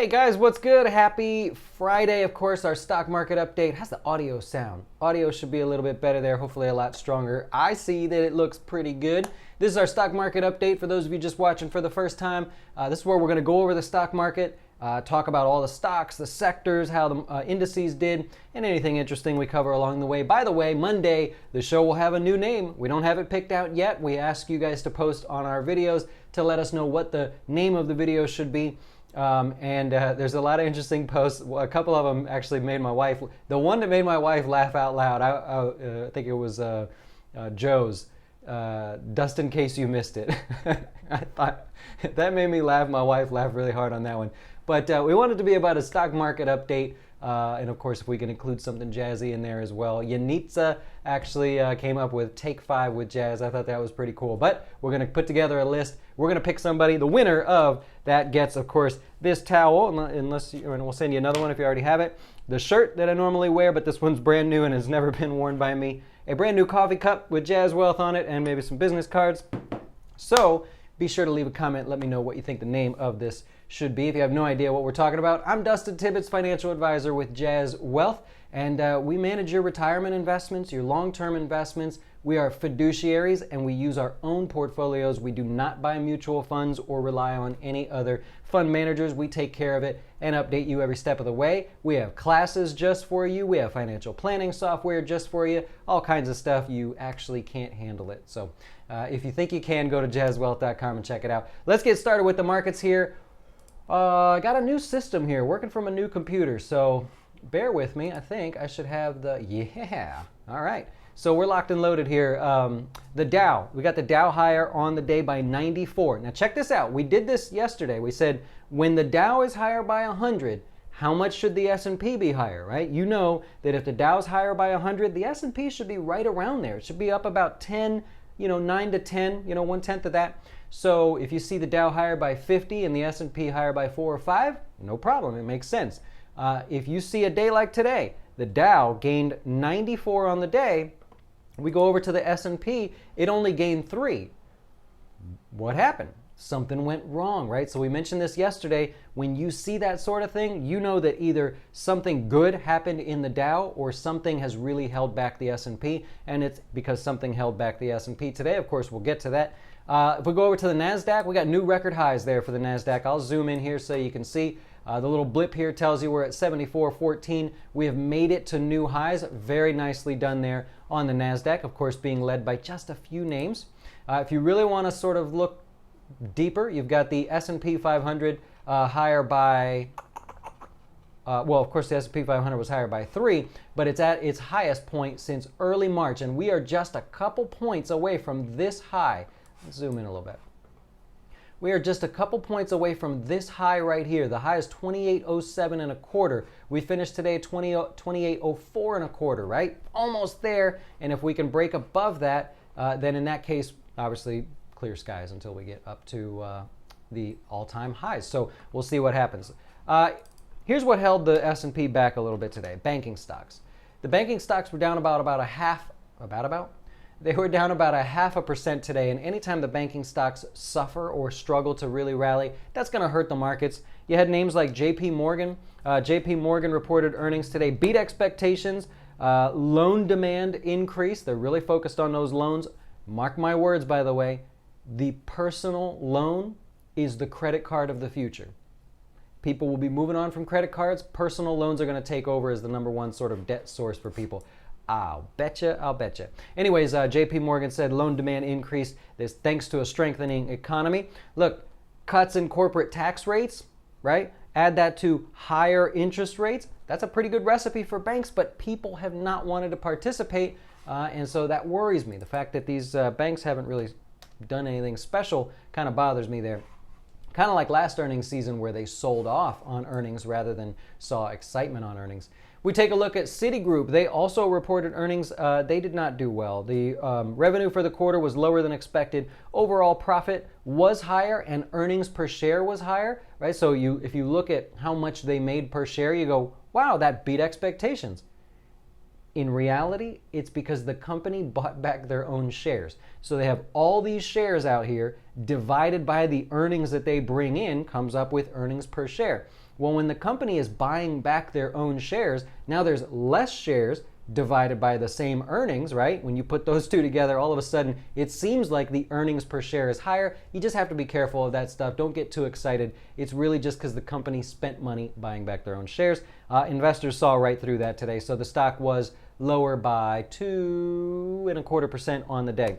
Hey guys, what's good? Happy Friday. Of course, our stock market update. How's the audio sound? Audio should be a little bit better there, hopefully a lot stronger. I see that it looks pretty good. This is our stock market update for those of you just watching for the first time. This is where we're going to go over the stock market, talk about all the stocks, the sectors, how the indices did, and anything interesting we cover along the way. By the way, Monday, the show will have a new name. We don't have it picked out yet. We ask you guys to post on our videos to let us know what the name of the video should be. There's a lot of interesting posts. A couple of them actually made my wife, the one that made my wife laugh out loud, I think it was Joe's, just in case you missed it. I thought that made me laugh. My wife laughed really hard on that one. But we wanted to be about a stock market update. And of course, if we can include something jazzy in there as well. Yanitza actually came up with Take 5 with jazz. I thought that was pretty cool. But we're going to put together a list. We're going to pick somebody. The winner of that gets, of course, this and we'll send you another one if you already have it. The shirt that I normally wear, but this one's brand new and has never been worn by me. A brand new coffee cup with Jazz Wealth on it and maybe some business cards. So be sure to leave a comment. Let me know what you think the name of this should be. If you have no idea what we're talking about, I'm Dustin Tibbetts, financial advisor with Jazz Wealth, and we manage your retirement investments, your long-term investments. We are fiduciaries, and we use our own portfolios. We do not buy mutual funds or rely on any other fund managers. We take care of it and update you every step of the way. We have classes just for you. We have financial planning software just for you. All kinds of stuff. You actually can't handle it. So if you think you can, go to jazzwealth.com and check it out. Let's get started with the markets here. I got a new system here, working from a new computer, so bear with me. I think I should have all right. So we're locked and loaded here. The Dow, we got the Dow higher on the day by 94. Now check this out. We did this yesterday. We said when the Dow is higher by 100, how much should the S&P be higher, right? You know that if the Dow's higher by 100, the S&P should be right around there. It should be up about 10, 9 to 10, 1/10 of that. So if you see the Dow higher by 50 and the S&P higher by 4 or 5, no problem, it makes sense. If you see a day like today, the Dow gained 94 on the day, we go over to the S&P, it only gained 3. What happened? Something went wrong, right? So we mentioned this yesterday. When you see that sort of thing, you know that either something good happened in the Dow or something has really held back the S&P, and it's because something held back the S&P. Today, of course, we'll get to that. If we go over to the Nasdaq, we got new record highs there for the Nasdaq. I'll zoom in here so you can see. The little blip here tells you we're at 74.14. We have made it to new highs. Very nicely done there on the Nasdaq, of course, being led by just a few names. If you really want to sort of look deeper, you've got the S&P 500 higher by, well, of course, the S&P 500 was higher by 3, but it's at its highest point since early March, and we are just a couple points away from this high. Let's zoom in a little bit. We are just a couple points away from this high right here. The high is 28.07 and a quarter. We finished today at 28.04 and a quarter, right? Almost there. And if we can break above that, then in that case, obviously, clear skies until we get up to the all-time highs. So we'll see what happens. Here's what held the S&P back a little bit today. Banking stocks. The banking stocks were down about a half. They were down about 0.5% today, and anytime the banking stocks suffer or struggle to really rally, that's going to hurt the markets. You had names like JP Morgan. JP Morgan reported earnings today, beat expectations. Loan demand increased. They're really focused on those loans. Mark my words, by the way, the personal loan is the credit card of the future. People will be moving on from credit cards. Personal loans are going to take over as the number one sort of debt source for people. I'll betcha. Anyways, JP Morgan said loan demand increased this thanks to a strengthening economy. Look, cuts in corporate tax rates, right? Add that to higher interest rates. That's a pretty good recipe for banks, but people have not wanted to participate, and so that worries me. The fact that these banks haven't really done anything special kind of bothers me there. Kind of like last earnings season where they sold off on earnings rather than saw excitement on earnings. We take a look at Citigroup. They also reported earnings. They did not do well. The revenue for the quarter was lower than expected. Overall profit was higher and earnings per share was higher, right? So if you look at how much they made per share, you go, wow, that beat expectations. In reality, it's because the company bought back their own shares. So they have all these shares out here divided by the earnings that they bring in comes up with earnings per share. Well, when the company is buying back their own shares, now there's less shares divided by the same earnings, right? When you put those two together, all of a sudden it seems like the earnings per share is higher. You just have to be careful of that stuff. Don't get too excited. It's really just because the company spent money buying back their own shares. Investors saw right through that today. So the stock was lower by 2.25% on the day.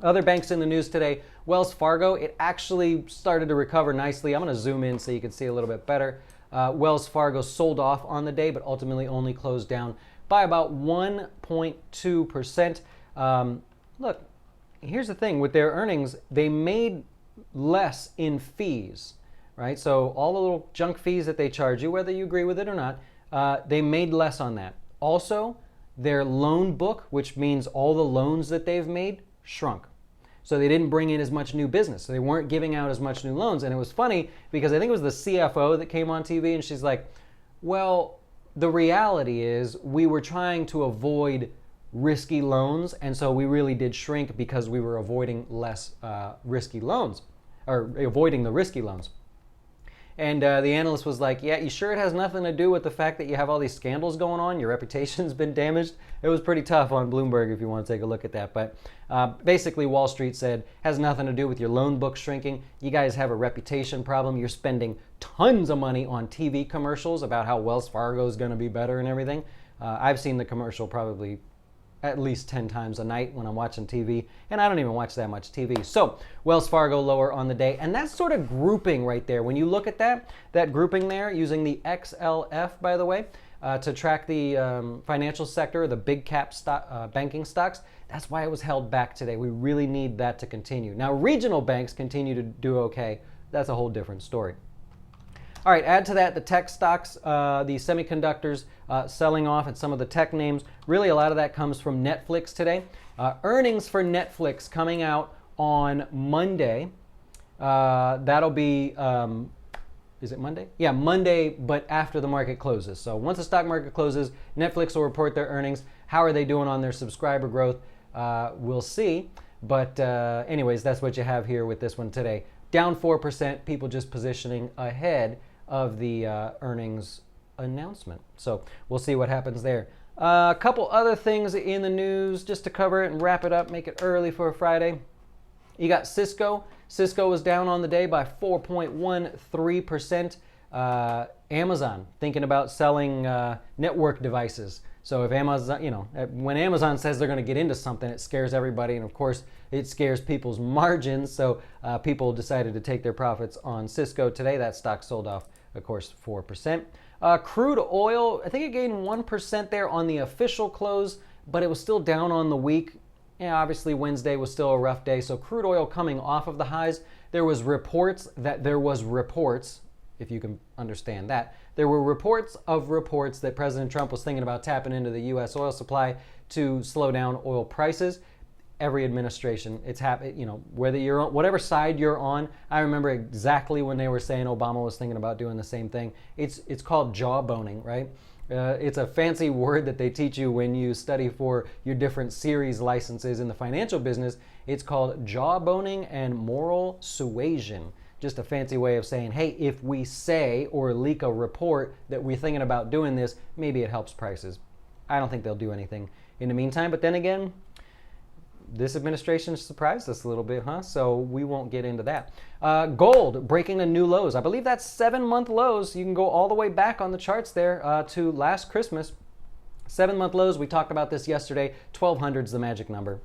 Other banks in the news today, Wells Fargo, it actually started to recover nicely. I'm going to zoom in so you can see a little bit better. Wells Fargo sold off on the day, but ultimately only closed down by about 1.2%. Look, here's the thing. With their earnings, they made less in fees, right? So all the little junk fees that they charge you, whether you agree with it or not, they made less on that. Also, their loan book, which means all the loans that they've made, shrunk. So they didn't bring in as much new business. So they weren't giving out as much new loans. And it was funny because I think it was the CFO that came on TV and she's like, well, the reality is we were trying to avoid risky loans. And so we really did shrink because we were avoiding less risky loans or avoiding the risky loans. And the analyst was like, yeah, you sure it has nothing to do with the fact that you have all these scandals going on? Your reputation's been damaged? It was pretty tough on Bloomberg if you want to take a look at that. But basically, Wall Street said, has nothing to do with your loan book shrinking. You guys have a reputation problem. You're spending tons of money on TV commercials about how Wells Fargo is going to be better and everything. I've seen the commercial probably at least 10 times a night when I'm watching TV, and I don't even watch that much TV. So Wells Fargo lower on the day, and that sort of grouping right there, when you look at that grouping there using the XLF, by the way, to track the financial sector, the big cap banking stocks, that's why it was held back today. We really need that to continue. Now, regional banks continue to do okay. That's a whole different story. All right, add to that the tech stocks, the semiconductors selling off at some of the tech names. Really, a lot of that comes from Netflix today. Earnings for Netflix coming out on Monday. That'll be, is it Monday? Yeah, Monday, but after the market closes. So once the stock market closes, Netflix will report their earnings. How are they doing on their subscriber growth? We'll see. But anyways, that's what you have here with this one today. Down 4%, people just positioning ahead of the earnings announcement. So we'll see what happens there. A couple other things in the news just to cover it and wrap it up, make it early for a Friday. You got Cisco. Cisco was down on the day by 4.13%. Amazon thinking about selling network devices. So if Amazon, when Amazon says they're going to get into something, it scares everybody. And of course, it scares people's margins. So people decided to take their profits on Cisco today. That stock sold off, of course, 4%. Crude oil, I think it gained 1% there on the official close, but it was still down on the week. Yeah, obviously Wednesday was still a rough day. So crude oil coming off of the highs. There was reports, if you can understand that. There were reports that President Trump was thinking about tapping into the U.S. oil supply to slow down oil prices. Every administration, it's happened, whether you're on whatever side you're on. I remember exactly when they were saying Obama was thinking about doing the same thing. It's called jawboning, right? It's a fancy word that they teach you when you study for your different series licenses in the financial business. It's called jawboning and moral suasion. Just a fancy way of saying, hey, if we say or leak a report that we're thinking about doing this, maybe it helps prices. I don't think they'll do anything in the meantime. But then again, this administration surprised us a little bit, huh? So we won't get into that. Gold breaking the new lows. I believe that's 7-month lows. You can go all the way back on the charts there to last Christmas. 7-month lows. We talked about this yesterday. 1,200 is the magic number,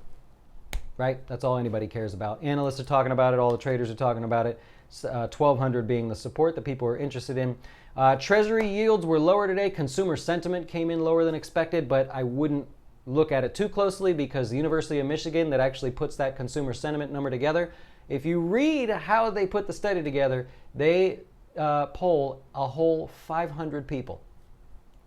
right? That's all anybody cares about. Analysts are talking about it. All the traders are talking about it. 1,200 being the support that people are interested in. Treasury yields were lower today. Consumer sentiment came in lower than expected, but I wouldn't look at it too closely because the University of Michigan that actually puts that consumer sentiment number together, if you read how they put the study together, they poll a whole 500 people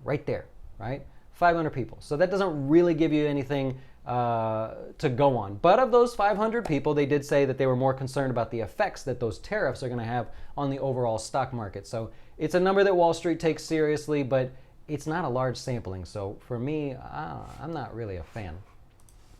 right there, right? 500 people. So that doesn't really give you anything to go on. But of those 500 people, they did say that they were more concerned about the effects that those tariffs are going to have on the overall stock market. So it's a number that Wall Street takes seriously, but it's not a large sampling. So for me, I'm not really a fan.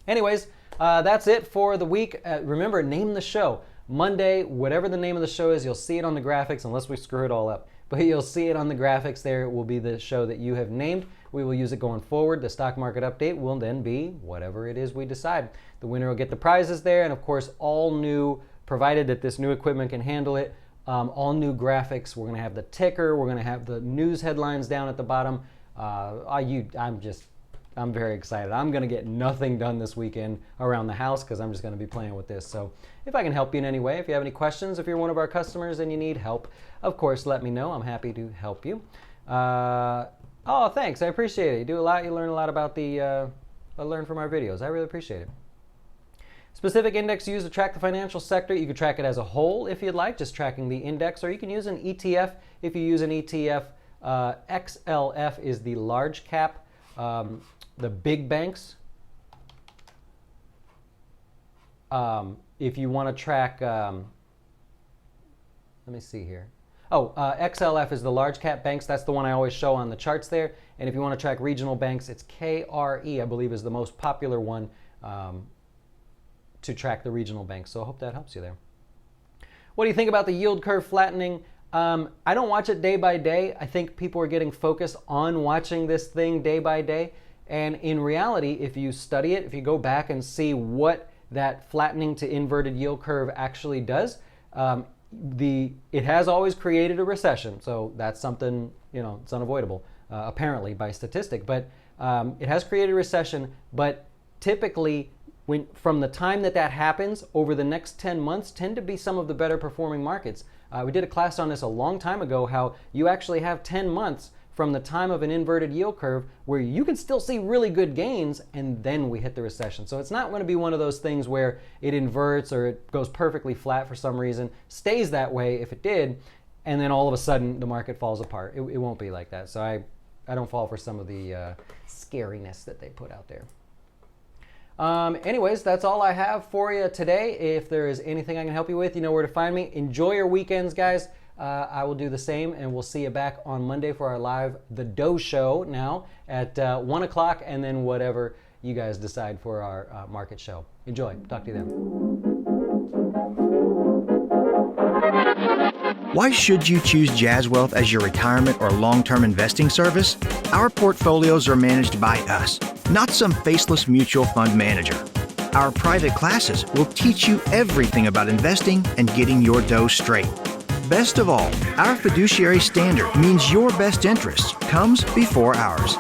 Anyways, that's it for the week. Remember, name the show. Monday, whatever the name of the show is, you'll see it on the graphics unless we screw it all up. But you'll see it on the graphics there. It will be the show that you have named. We will use it going forward. The stock market update will then be whatever it is we decide. The winner will get the prizes there, and of course, all new, provided that this new equipment can handle it, all new graphics. We're going to have the ticker. We're going to have the news headlines down at the bottom. I'm very excited. I'm going to get nothing done this weekend around the house because I'm just going to be playing with this. So if I can help you in any way, if you have any questions, if you're one of our customers and you need help, of course, let me know. I'm happy to help you. Oh, thanks. I appreciate it. You do a lot. You learn a lot about learn from our videos. I really appreciate it. Specific index used to track the financial sector. You could track it as a whole if you'd like, just tracking the index, or you can use an ETF. If you use an ETF, XLF is the large cap. The big banks, if you want to track, let me see here. XLF is the large cap banks. That's the one I always show on the charts there. And if you want to track regional banks, it's KRE, I believe, is the most popular one to track the regional banks. So I hope that helps you there. What do you think about the yield curve flattening? I don't watch it day by day. I think people are getting focused on watching this thing day by day. And in reality, if you study it, if you go back and see what that flattening to inverted yield curve actually does, it has always created a recession. So that's something, it's unavoidable, apparently by statistic. But it has created a recession. But typically, from the time that happens, over the next 10 months, tend to be some of the better performing markets. We did a class on this a long time ago, how you actually have 10 months from the time of an inverted yield curve where you can still see really good gains, and then we hit the recession. So it's not going to be one of those things where it inverts or it goes perfectly flat for some reason, stays that way if it did, and then all of a sudden the market falls apart. It won't be like that. So I don't fall for some of the scariness that they put out there. Anyways, that's all I have for you today. If there is anything I can help you with, you know where to find me. Enjoy your weekends, guys. I will do the same, and we'll see you back on Monday for our live The Doe Show now at 1 o'clock, and then whatever you guys decide for our market show. Enjoy. Talk to you then. Why should you choose Jazz Wealth as your retirement or long-term investing service? Our portfolios are managed by us, not some faceless mutual fund manager. Our private classes will teach you everything about investing and getting your dough straight. Best of all, our fiduciary standard means your best interest comes before ours.